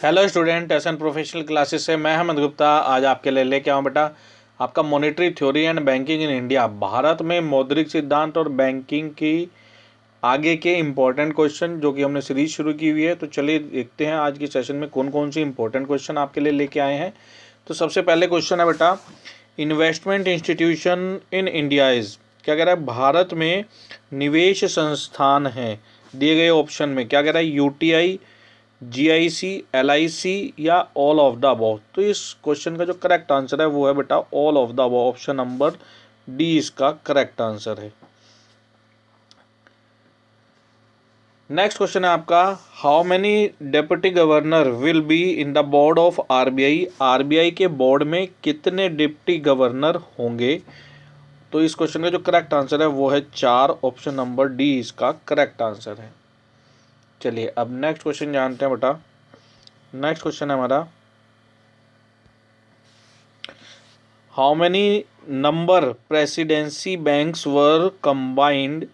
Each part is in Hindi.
Hello student, SN professional classes से मैं अहमद गुप्ता आज आपके लिए लेके आऊँ बेटा आपका monetary theory and banking in India. Bharat में मौद्रिक सिद्धांत और बैंकिंग की आगे के इम्पोर्टेंट क्वेश्चन जो कि हमने सीरीज शुरू की हुई है। तो चलिए देखते हैं आज के सेशन में कौन कौन सी इंपॉर्टेंट क्वेश्चन आपके लिए लेके आए हैं। तो सबसे पहले क्वेश्चन है बेटा, investment institution in India is, क्या कह रहा है, भारत में निवेश संस्थान है। दिए गए ऑप्शन में क्या कह रहा है, यूटीआई, जीआईसी, एलआईसी या ऑल ऑफ द अबव। तो इस क्वेश्चन का जो करेक्ट आंसर है वो है बेटा all of the above. Option number D इसका करेक्ट आंसर है। नेक्स्ट क्वेश्चन है आपका, how many deputy governor will be in the board of RBI. RBI के बोर्ड में कितने डिप्टी गवर्नर होंगे। तो इस क्वेश्चन का जो करेक्ट आंसर है वो है 4। ऑप्शन नंबर डी इसका करेक्ट आंसर है। चलिए अब नेक्स्ट क्वेश्चन जानते हैं बेटा। नेक्स्ट क्वेश्चन है हमारा, how many number presidency banks were combined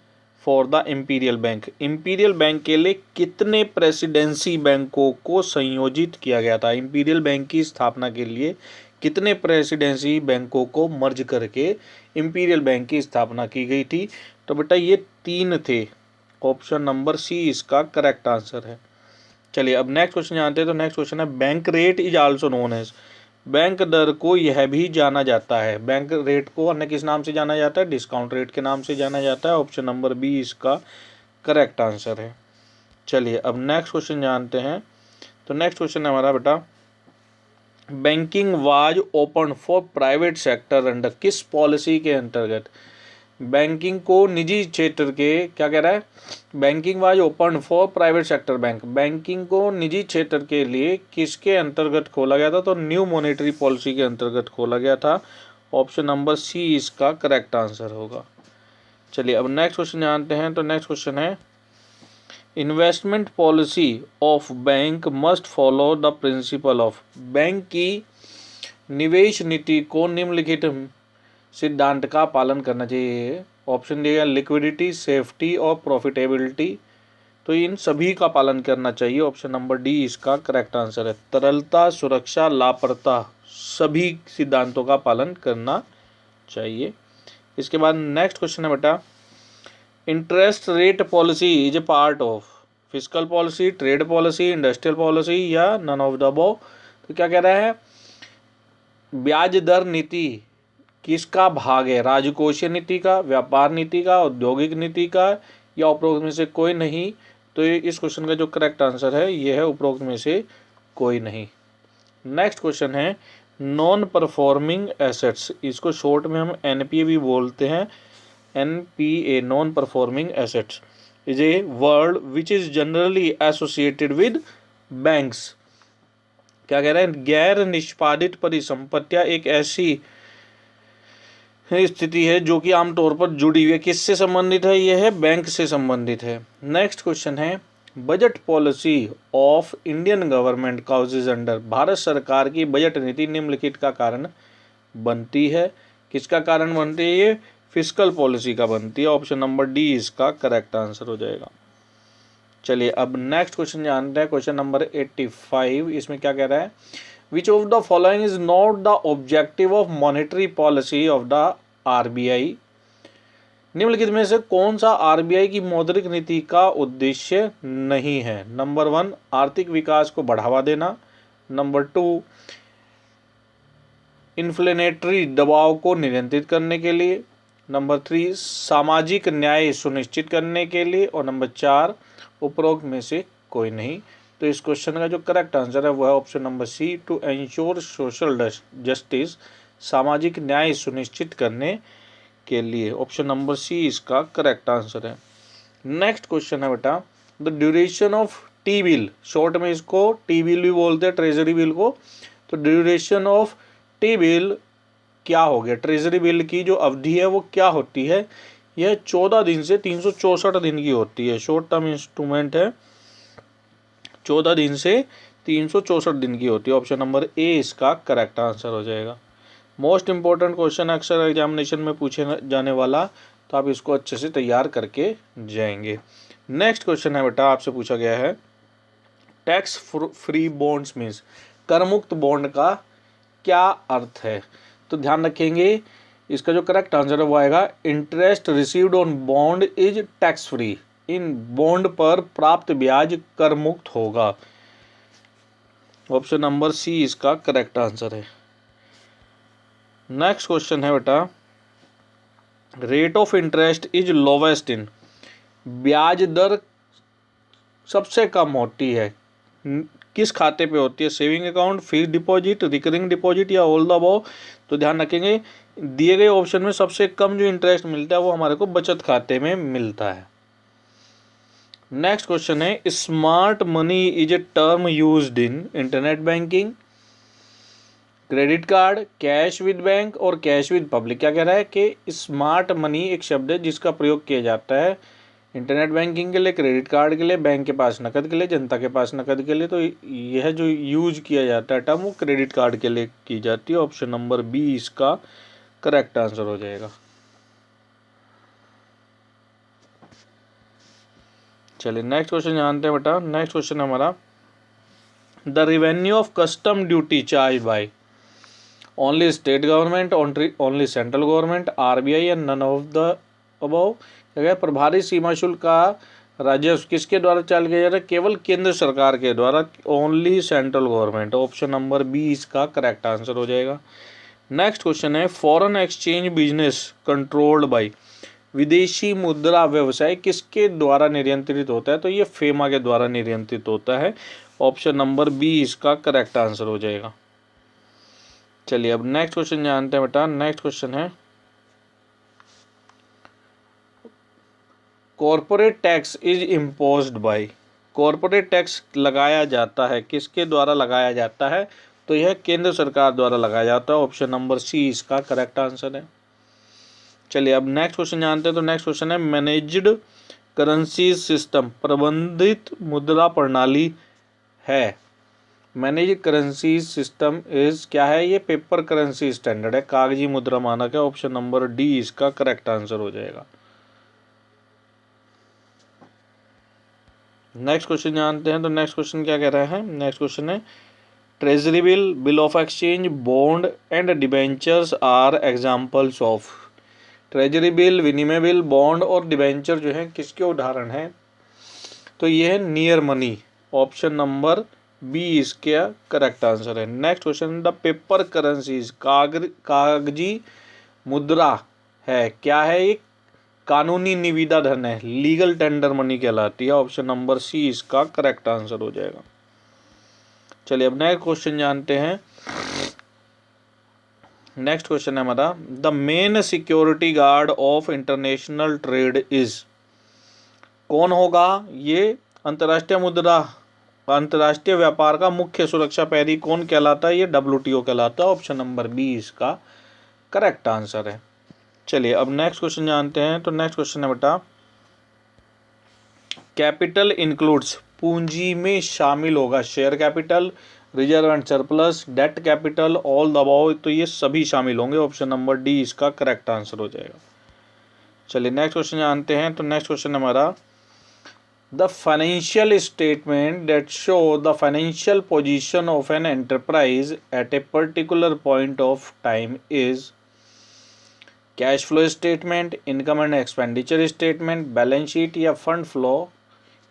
for the imperial bank. Imperial bank के लिए कितने प्रेसिडेंसी बैंकों को संयोजित किया गया था। इंपीरियल बैंक की स्थापना के लिए कितने प्रेसिडेंसी बैंकों को मर्ज करके इंपीरियल बैंक की स्थापना की गई थी। तो बेटा ये 3 थे। ऑप्शन नंबर सी इसका करेक्ट आंसर है। चलिए अब नेक्स्ट क्वेश्चन जानते हैं। तो नेक्स्ट क्वेश्चन है, bank rate is also known as. Bank दर को यह भी जाना जाता है। बैंक रेट को अन्य किस नाम से जाना जाता है, डिस्काउंट रेट के नाम से जाना जाता है। ऑप्शन नंबर बी इसका करेक्ट आंसर है। चलिए अब नेक्स्ट क्वेश्चन जानते हैं। तो नेक्स्ट क्वेश्चन है हमारा बेटा, banking was open for private sector under, किस पॉलिसी के अंतर्गत। बैंकिंग को निजी क्षेत्र के, क्या कह रहा है, banking was open for private sector bank, banking को निजी क्षेत्र के लिए किसके अंतर्गत खोला गया था। तो न्यू मॉनेटरी पॉलिसी के अंतर्गत खोला गया था। ऑप्शन नंबर सी इसका करेक्ट आंसर होगा। चलिए अब नेक्स्ट क्वेश्चन जानते हैं। तो नेक्स्ट क्वेश्चन है, investment policy of bank must follow the principle of. Bank की निवेश नीति को निम्नलिखित सिद्धांत का पालन करना चाहिए। ऑप्शन दिया, लिक्विडिटी, सेफ्टी और प्रॉफिटेबिलिटी। तो इन सभी का पालन करना चाहिए। ऑप्शन नंबर डी इसका करेक्ट आंसर है। तरलता, सुरक्षा, लाभप्रदता, सभी सिद्धांतों का पालन करना चाहिए। इसके बाद नेक्स्ट क्वेश्चन है बेटा, interest rate policy is a part of fiscal policy, trade policy, industrial policy या नन ऑफ द अबव। तो क्या कह रहा है, ब्याज दर नीति किसका भाग है, राजकोषीय नीति का, व्यापार नीति का, औद्योगिक नीति का या उपरोक्त में से कोई नहीं। तो इस क्वेश्चन का जो करेक्ट आंसर है ये है उपरोक्त में से कोई नहीं। नेक्स्ट क्वेश्चन है, नॉन परफॉर्मिंग एसेट्स, इसको शॉर्ट में हम एनपीए भी बोलते हैं। NPA, non performing assets, is a word which is generally associated with banks. क्या कह रहे हैं, गैर निष्पादित परिसंपत्तियां एक ऐसी स्थिति है जो कि आमतौर पर जुड़ी हुई है। किससे संबंधित है, यह है बैंक से संबंधित है। नेक्स्ट क्वेश्चन है, budget policy of Indian government causes under, Bharat सरकार की बजट नीति निम्नलिखित का कारण बनती है। किसका कारण बनती है, ये फिस्कल पॉलिसी का बनती है। ऑप्शन नंबर डी इसका करेक्ट आंसर हो जाएगा। चलिए अब नेक्स्ट क्वेश्चन जानते हैं। क्वेश्चन नंबर 85, इसमें क्या कह रहा है, which of the following is not the objective of monetary policy of the RBI. निम्नलिखित में से कौन सा आरबीआई की मौद्रिक नीति का उद्देश्य नहीं है। नंबर 1, आर्थिक विकास को बढ़ावा देना। नंबर 2, इन्फ्लेनेटरी दबाव को नियंत्रित करने के लिए। नंबर 3, सामाजिक न्याय सुनिश्चित करने के लिए। और नंबर 4, उपरोक्त में से कोई नहीं। तो इस क्वेश्चन का जो करेक्ट आंसर है वो है option number C, to ensure social justice, सामाजिक न्याय सुनिश्चित करने के लिए। ऑप्शन नंबर सी इसका करेक्ट आंसर है। नेक्स्ट क्वेश्चन है बेटा, the duration of T bill, short में इसको टी बिल भी बोलते हैं, ट्रेजरी बिल को। तो ड्यूरेशन ऑफ टी बिल क्या हो गया, ट्रेजरी बिल की जो अवधि है वो क्या होती है, यह 14 दिन से 364 दिन की होती है। शॉर्ट टर्म इंस्ट्रूमेंट है, 14 दिन से 364 दिन की होती है। ऑप्शन नंबर ए इसका करेक्ट आंसर हो जाएगा। मोस्ट इंपॉर्टेंट क्वेश्चन अक्सर एग्जामिनेशन में पूछे जाने वाला, तो आप इसको अच्छे से तैयार करके जाएंगे। नेक्स्ट क्वेश्चन है बेटा, आपसे पूछा गया है, टैक्स फ्री बॉन्ड्स मीन्स कर मुक्त बॉन्ड का क्या अर्थ है? तो ध्यान रखेंगे, इसका जो करेक्ट आंसर है वो आएगा interest received on bond is tax free. In bond पर प्राप्त ब्याज कर मुक्त होगा। ऑप्शन नंबर सी इसका करेक्ट आंसर है। नेक्स्ट क्वेश्चन है बेटा, rate of interest is lowest इन, ब्याज दर सबसे कम होती है किस खाते पे होती है? Saving account, fixed deposit, recurring deposit या ऑल द अबव? तो ध्यान रखेंगे, दिए गए ऑप्शन में सबसे कम जो इंटरेस्ट मिलता है वो हमारे को बचत खाते में मिलता है। नेक्स्ट क्वेश्चन है, smart money is a term used in internet banking, credit card, cash with bank और कैश विद पब्लिक। क्या कह रहा है कि स्मार्ट मनी एक शब्द है जिसका प्रयोग किया जाता है इंटरनेट बैंकिंग के लिए, क्रेडिट कार्ड के लिए, बैंक के पास नकद के लिए, जनता के पास नकद के लिए। तो यह जो यूज किया जाता है टर्म वो क्रेडिट कार्ड के लिए की जाती है। ऑप्शन नंबर बी इसका करेक्ट आंसर हो जाएगा। चलिए नेक्स्ट क्वेश्चन जानते हैं बेटा। नेक्स्ट क्वेश्चन हमारा, the revenue of custom duty charge by only state government, only central government, RBI and none of the above. प्रभारी सीमा शुल्क का राजस्व किसके द्वारा चार्ज किया जा रहा है? केवल केंद्र सरकार के द्वारा, only central government. Option number B इसका करेक्ट आंसर हो जाएगा। नेक्स्ट क्वेश्चन है, foreign exchange business controlled by, विदेशी मुद्रा व्यवसाय किसके द्वारा नियंत्रित होता है? तो ये फेमा के द्वारा नियंत्रित होता है। ऑप्शन नंबर बी इसका करेक्ट आंसर हो जाएगा। चलिए अब नेक्स्ट क्वेश्चन जानते हैं बेटा। नेक्स्ट क्वेश्चन है, corporate tax is imposed by, corporate tax लगाया जाता है किसके द्वारा लगाया जाता है? तो यह केंद्र सरकार द्वारा लगाया जाता है। ऑप्शन नंबर सी इसका करेक्ट आंसर है। चलिए अब नेक्स्ट क्वेश्चन जानते हैं। तो नेक्स्ट क्वेश्चन है, मैनेज्ड करेंसी सिस्टम, प्रबंधित मुद्रा प्रणाली है। मैनेज करेंसी सिस्टम इज क्या है? ये पेपर करेंसी स्टैंडर्ड है, कागजी मुद्रा मानक है। ऑप्शन नंबर डी इसका करेक्ट आंसर हो जाएगा। नेक्स्ट क्वेश्चन जानते हैं। तो नेक्स्ट क्वेश्चन क्या कह रहा है? नेक्स्ट क्वेश्चन है, treasury bill, bill of exchange, bond and debentures are examples of. Treasury bill, विनिमय बिल, बॉन्ड और डिबेंचर जो है किसके उदाहरण हैं? तो ये है near money. Option number B इसका करेक्ट आंसर है। Next question, the paper currencies, कागजी मुद्रा है क्या है? एक कानूनी निविदा धन है, लीगल टेंडर मनी कहलाती है। ऑप्शन नंबर सी इसका करेक्ट आंसर हो जाएगा। चलिए अब नेक्स्ट क्वेश्चन जानते हैं। नेक्स्ट क्वेश्चन है हमारा, the main security guard of international trade is, कौन होगा? ये अंतर्राष्ट्रीय व्यापार का मुख्य सुरक्षा प्रहरी कौन कहलाता है? ये WTO कहलाता है। ऑप्शन नंबर बी इसका करेक्ट आंसर है। चलिए अब नेक्स्ट क्वेश्चन जानते हैं। तो नेक्स्ट क्वेश्चन है बेटा, कैपिटल इंक्लूड्स, पूंजी में शामिल होगा share capital, reserve and surplus, debt capital, all the above. तो ये सभी शामिल होंगे। ऑप्शन नंबर डी इसका करेक्ट आंसर हो जाएगा। चलिए नेक्स्ट क्वेश्चन जानते हैं। तो नेक्स्ट क्वेश्चन हमारा, the financial statement that show the financial position of an enterprise at a particular point of time is, cash flow statement, income and expenditure statement, balance sheet या फंड फ्लो।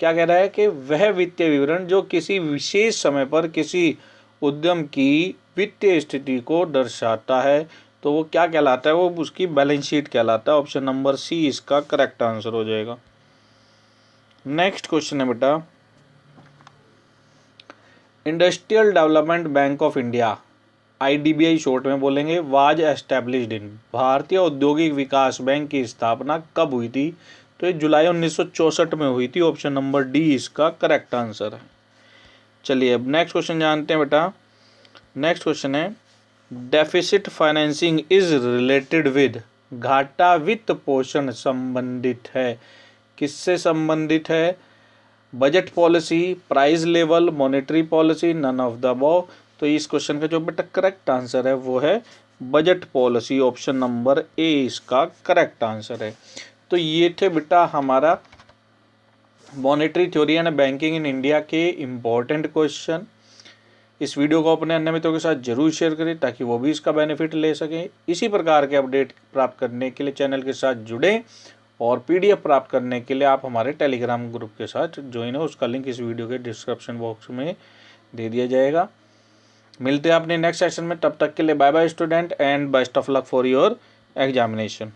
क्या कह रहा है कि वह वित्तीय विवरण जो किसी विशेष समय पर किसी उद्यम की वित्तीय स्थिति को दर्शाता है, तो वो क्या कहलाता है? वो उसकी बैलेंस शीट कहलाता है। ऑप्शन नंबर सी इसका करेक्ट आंसर हो जाएगा। नेक्स्ट क्वेश्चन है बेटा, industrial development bank of India, IDBI short में बोलेंगे, वाज एस्टैब्लिश्ड इन, भारतीय औद्योगिक विकास बैंक की स्थापना कब हुई थी? तो ये जुलाई 1964 में हुई थी। ऑप्शन नंबर डी इसका करेक्ट आंसर है। चलिए अब नेक्स्ट क्वेश्चन जानते हैं बेटा। नेक्स्ट क्वेश्चन है, deficit financing is related with, घाटा वित्त पोषण संबंधित है, किससे संबंधित है? Budget policy, price level, monetary policy, none of the above. तो इस क्वेश्चन का जो बेटा करेक्ट आंसर है वो है budget policy. Option number A इसका करेक्ट आंसर है। तो ये थे बेटा हमारा monetary theory and banking in India के इम्पोर्टेंट क्वेश्चन। इस वीडियो को अपने अन्य मित्रों के साथ जरूर शेयर करें ताकि वो भी इसका बेनिफिट ले सकें। इसी प्रकार के अपडेट प्राप्त करने के लिए चैनल के साथ जुड़ें और PDF प्राप्त करने के लिए आप हमारे टेलीग्राम ग्रुप के साथ ज्वाइन हो, उसका लिंक इस वीडियो के डिस्क्रिप्शन बॉक्स में दे दिया जाएगा। मिलते हैं अपने नेक्स्ट सेशन में, तब तक के लिए bye bye student and best of luck for your examination.